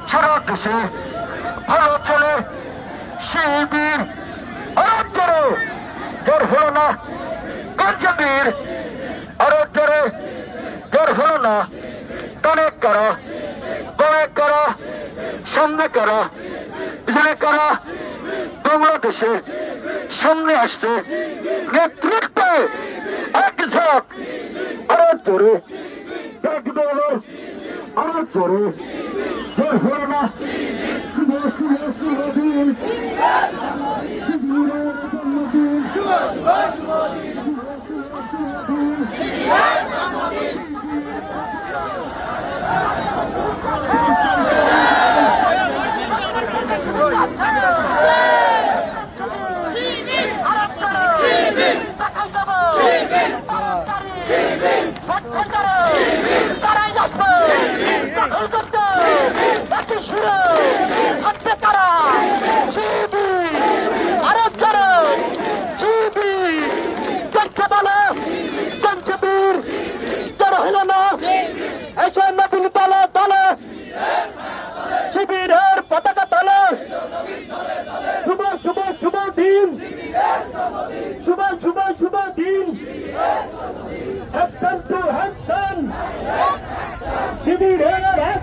সারা দেশে ভালো চলে শিবির আরো জোরে জোর হলো না পঞ্চবীর আরো জোরে জোর হলো না কানেক করা বয়ে করা সামনে করা পিছনে করা বাংলাদেশে সামনে আসছে নেতৃত্বে এক ঝাঁক আরো জোরে দেখবে আরো জোরে জোর হলো না শুভ শুভ শুভ দিন শিবিরের পতাকা তলে শুভ শুভ শুভ দিন শুভ শুভ শুভ দিন হ্যান্ডসান টু হ্যান্ডসান শিবিরের